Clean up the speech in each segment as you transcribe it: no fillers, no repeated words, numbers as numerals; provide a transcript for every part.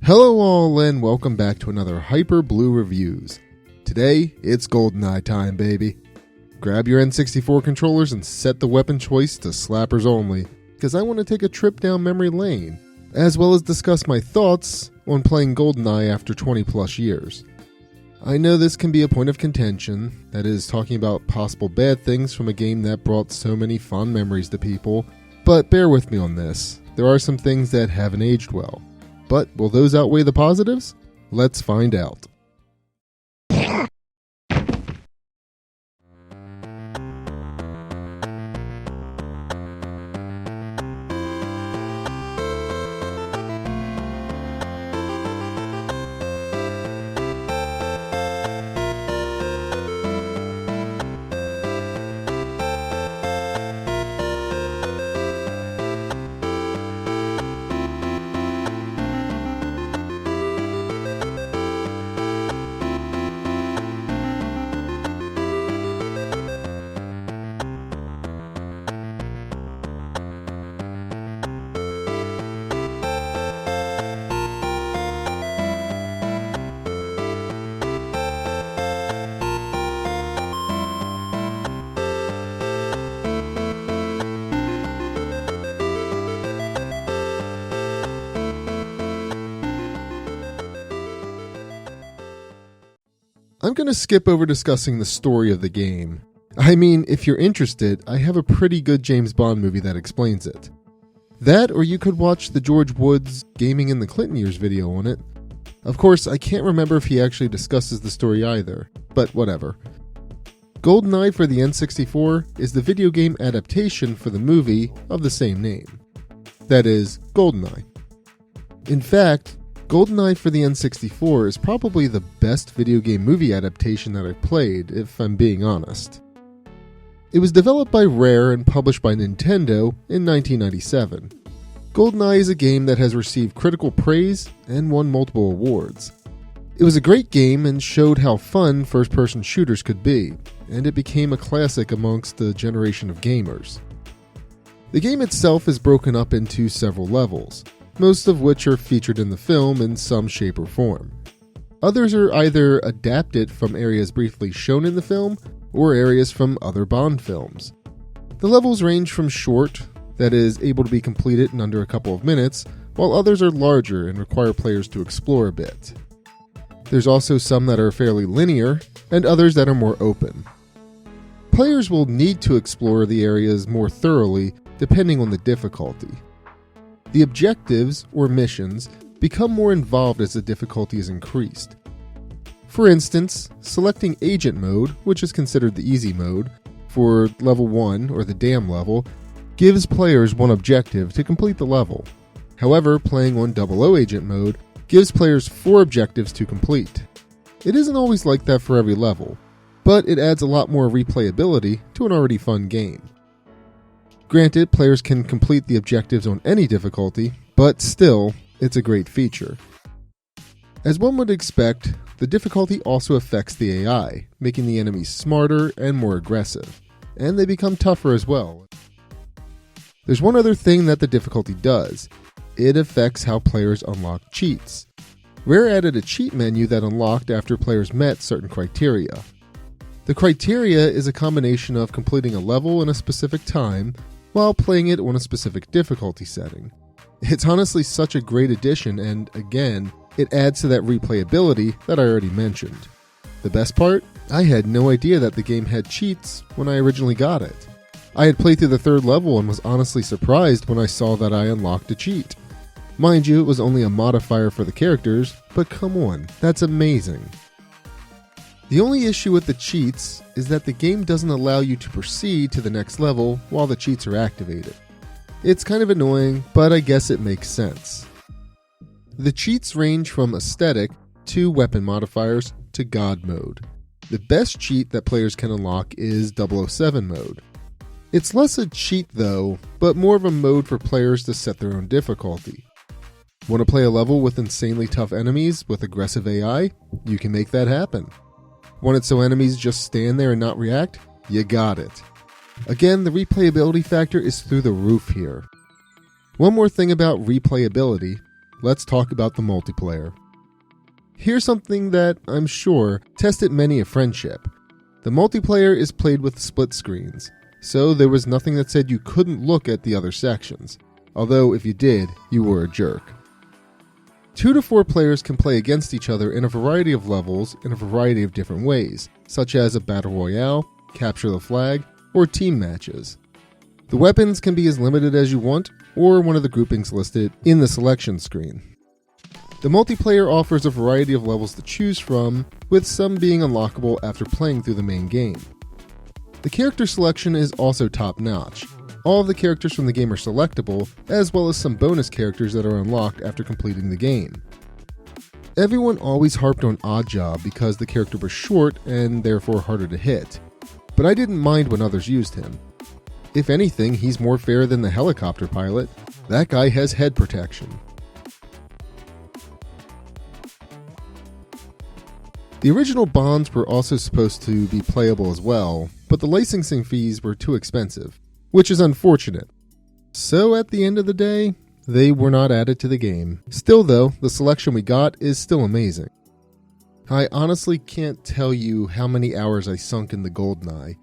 Hello all and welcome back to another Hyp3rblue Reviews. Today, it's Goldeneye time, baby. Grab your N64 controllers and set the weapon choice to slappers only, because I want to take a trip down memory lane, as well as discuss my thoughts on playing Goldeneye after 20 plus years. I know this can be a point of contention, that is, talking about possible bad things from a game that brought so many fond memories to people, but bear with me on this. There are some things that haven't aged well. But will those outweigh the positives? Let's find out. I'm going to skip over discussing the story of the game. I mean, if you're interested, I have a pretty good James Bond movie that explains it. That, or you could watch the George Woods Gaming in the Clinton Years video on it. Of course, I can't remember if he actually discusses the story either, but whatever. Goldeneye for the N64 is the video game adaptation for the movie of the same name. That is, Goldeneye. In fact, Goldeneye for the N64 is probably the best video game movie adaptation that I've played, if I'm being honest. It was developed by Rare and published by Nintendo in 1997. Goldeneye is a game that has received critical praise and won multiple awards. It was a great game and showed how fun first-person shooters could be, and it became a classic amongst a generation of gamers. The game itself is broken up into several levels, most of which are featured in the film in some shape or form. Others are either adapted from areas briefly shown in the film, or areas from other Bond films. The levels range from short, that is, able to be completed in under a couple of minutes, while others are larger and require players to explore a bit. There's also some that are fairly linear, and others that are more open. Players will need to explore the areas more thoroughly depending on the difficulty. The objectives, or missions, become more involved as the difficulty is increased. For instance, selecting Agent Mode, which is considered the easy mode, for Level 1, or the Dam level, gives players one objective to complete the level. However, playing on 00 Agent Mode gives players 4 objectives to complete. It isn't always like that for every level, but it adds a lot more replayability to an already fun game. Granted, players can complete the objectives on any difficulty, but still, it's a great feature. As one would expect, the difficulty also affects the AI, making the enemies smarter and more aggressive, and they become tougher as well. There's one other thing that the difficulty does. It affects how players unlock cheats. Rare added a cheat menu that unlocked after players met certain criteria. The criteria is a combination of completing a level in a specific time while playing it on a specific difficulty setting. It's honestly such a great addition, and again, it adds to that replayability that I already mentioned. The best part? I had no idea that the game had cheats when I originally got it. I had played through the 3rd level and was honestly surprised when I saw that I unlocked a cheat. Mind you, it was only a modifier for the characters, but come on, that's amazing. The only issue with the cheats is that the game doesn't allow you to proceed to the next level while the cheats are activated. It's kind of annoying, but I guess it makes sense. The cheats range from aesthetic to weapon modifiers to God mode. The best cheat that players can unlock is 007 mode. It's less a cheat though, but more of a mode for players to set their own difficulty. Want to play a level with insanely tough enemies with aggressive AI? You can make that happen. Want it so enemies just stand there and not react? You got it. Again, the replayability factor is through the roof here. One more thing about replayability. let's talk about the multiplayer. Here's something that, I'm sure, tested many a friendship. The multiplayer is played with split screens, so there was nothing that said you couldn't look at the other sections, although if you did, you were a jerk. 2 to 4 players can play against each other in a variety of levels in a variety of different ways, such as a battle royale, capture the flag, or team matches. The weapons can be as limited as you want, or one of the groupings listed in the selection screen. The multiplayer offers a variety of levels to choose from, with some being unlockable after playing through the main game. The character selection is also top-notch. All of the characters from the game are selectable, as well as some bonus characters that are unlocked after completing the game. Everyone always harped on Oddjob because the character was short and therefore harder to hit, but I didn't mind when others used him. If anything, he's more fair than the helicopter pilot. That guy has head protection. The original Bonds were also supposed to be playable as well, but the licensing fees were too expensive, which is unfortunate. So at the end of the day, they were not added to the game. Still though, the selection we got is still amazing. I honestly can't tell you how many hours I sunk in the Goldeneye.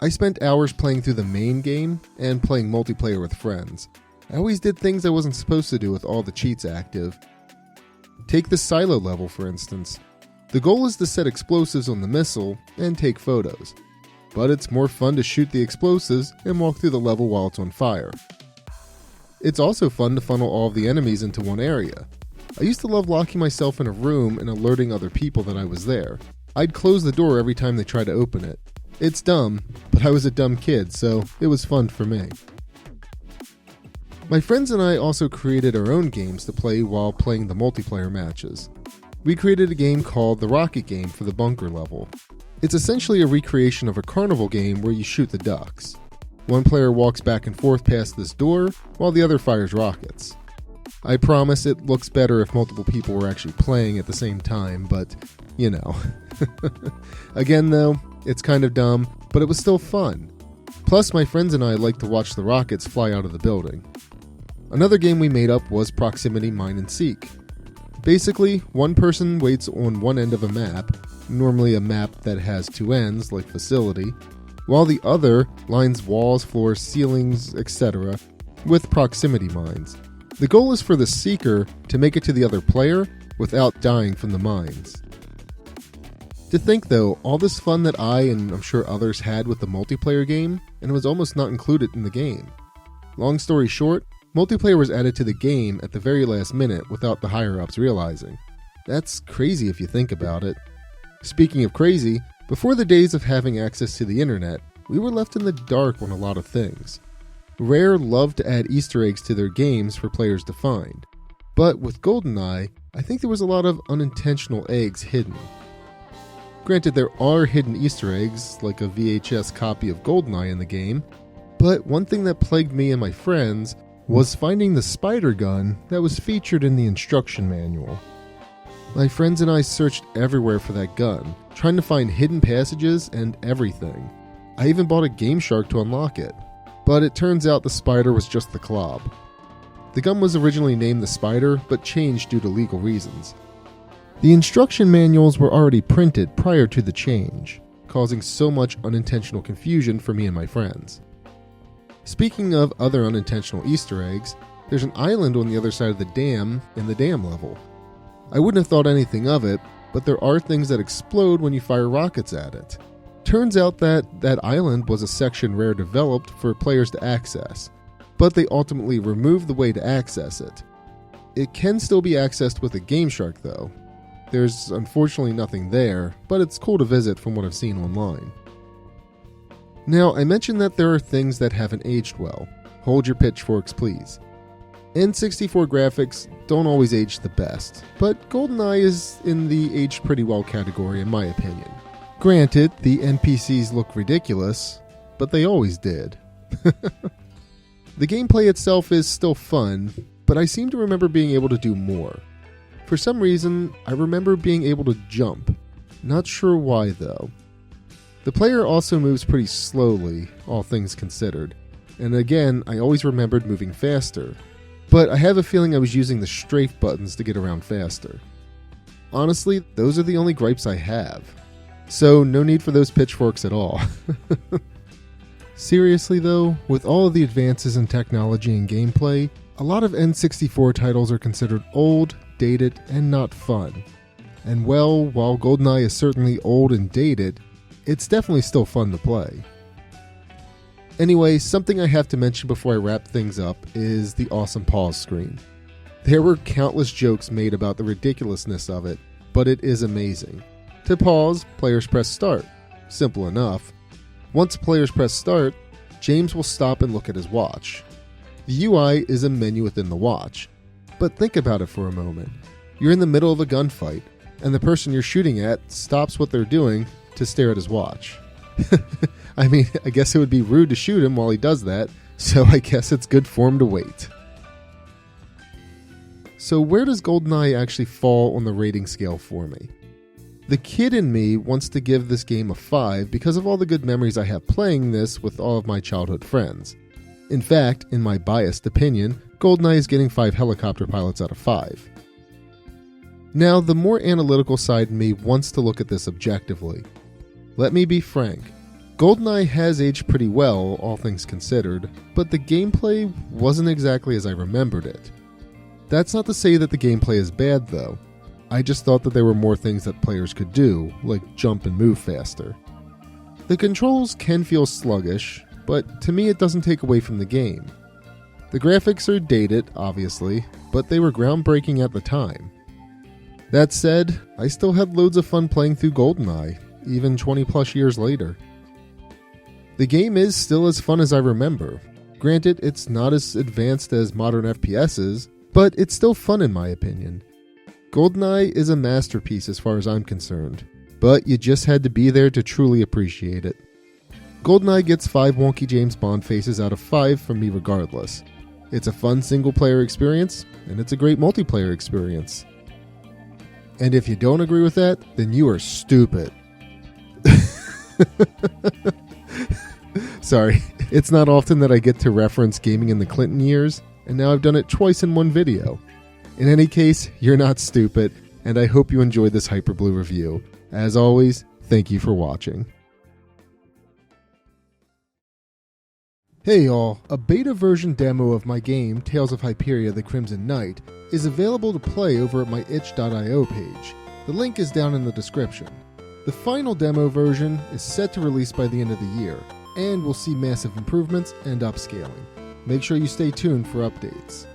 I spent hours playing through the main game and playing multiplayer with friends. I always did things I wasn't supposed to do with all the cheats active. Take the silo level for instance. The goal is to set explosives on the missile and take photos, but it's more fun to shoot the explosives and walk through the level while it's on fire. It's also fun to funnel all of the enemies into one area. I used to love locking myself in a room and alerting other people that I was there. I'd close the door every time they tried to open it. It's dumb, but I was a dumb kid, so it was fun for me. My friends and I also created our own games to play while playing the multiplayer matches. We created a game called the Rocket Game for the bunker level. It's essentially a recreation of a carnival game where you shoot the ducks. One player walks back and forth past this door, while the other fires rockets. I promise it looks better if multiple people were actually playing at the same time, but, you know. Again though, it's kind of dumb, but it was still fun. Plus, my friends and I like to watch the rockets fly out of the building. Another game we made up was Proximity Mine and Seek. Basically, one person waits on one end of a map, normally a map that has 2 ends, like facility, while the other lines walls, floors, ceilings, etc. with proximity mines. The goal is for the seeker to make it to the other player without dying from the mines. To think though, all this fun that I and I'm sure others had with the multiplayer game, and it was almost not included in the game. Long story short, multiplayer was added to the game at the very last minute without the higher-ups realizing. That's crazy if you think about it. Speaking of crazy, before the days of having access to the internet, we were left in the dark on a lot of things. Rare loved to add Easter eggs to their games for players to find. But with Goldeneye, I think there was a lot of unintentional eggs hidden. Granted, there are hidden Easter eggs, like a VHS copy of Goldeneye in the game, but one thing that plagued me and my friends was finding the spider gun that was featured in the instruction manual. My friends and I searched everywhere for that gun, trying to find hidden passages and everything. I even bought a Game Shark to unlock it, but it turns out the spider was just the Clob. The gun was originally named the Spider, but changed due to legal reasons. The instruction manuals were already printed prior to the change, causing so much unintentional confusion for me and my friends. Speaking of other unintentional Easter eggs, there's an island on the other side of the dam in the dam level. I wouldn't have thought anything of it, but there are things that explode when you fire rockets at it. Turns out that island was a section Rare developed for players to access, but they ultimately removed the way to access it. It can still be accessed with a Game Shark though. There's unfortunately nothing there, but it's cool to visit from what I've seen online. Now, I mentioned that there are things that haven't aged well. Hold your pitchforks, please. N64 graphics don't always age the best, but Goldeneye is in the aged pretty well category in my opinion. Granted, the NPCs look ridiculous, but they always did. The gameplay itself is still fun, but I seem to remember being able to do more. For some reason, I remember being able to jump. Not sure why though. The player also moves pretty slowly, all things considered, and again, I always remembered moving faster. but I have a feeling I was using the strafe buttons to get around faster. Honestly, those are the only gripes I have. So no need for those pitchforks at all. Seriously though, with all of the advances in technology and gameplay, a lot of N64 titles are considered old, dated, and not fun. And well, while Goldeneye is certainly old and dated, it's definitely still fun to play. Anyway, something I have to mention before I wrap things up is the awesome pause screen. There were countless jokes made about the ridiculousness of it, but it is amazing. To pause, players press start. Simple enough. Once players press start, James will stop and look at his watch. The UI is a menu within the watch. But think about it for a moment. You're in the middle of a gunfight, and the person you're shooting at stops what they're doing to stare at his watch. I mean, I guess it would be rude to shoot him while he does that, so I guess it's good form to wait. So where does Goldeneye actually fall on the rating scale for me? The kid in me wants to give this game a 5 because of all the good memories I have playing this with all of my childhood friends. In fact, in my biased opinion, Goldeneye is getting 5 helicopter pilots out of 5. Now, the more analytical side in me wants to look at this objectively. Let me be frank, Goldeneye has aged pretty well, all things considered, but the gameplay wasn't exactly as I remembered it. That's not to say that the gameplay is bad though. I just thought that there were more things that players could do, like jump and move faster. The controls can feel sluggish, but to me it doesn't take away from the game. The graphics are dated, obviously, but they were groundbreaking at the time. That said, I still had loads of fun playing through Goldeneye, even 20 plus years later. The game is still as fun as I remember. Granted, it's not as advanced as modern FPSs, but it's still fun in my opinion. Goldeneye is a masterpiece as far as I'm concerned, but you just had to be there to truly appreciate it. Goldeneye gets 5 wonky James Bond faces out of 5 from me regardless. It's a fun single-player experience, and it's a great multiplayer experience. And if you don't agree with that, then you are stupid. Sorry, it's not often that I get to reference gaming in the Clinton years, and now I've done it twice in one video. In any case, you're not stupid, and I hope you enjoyed this Hyp3rblue review. As always, thank you for watching. Hey y'all, a beta version demo of my game, Tales of Hyperia: The Crimson Knight, is available to play over at my itch.io page. The link is down in the description. The final demo version is set to release by the end of the year, and will see massive improvements and upscaling. Make sure you stay tuned for updates.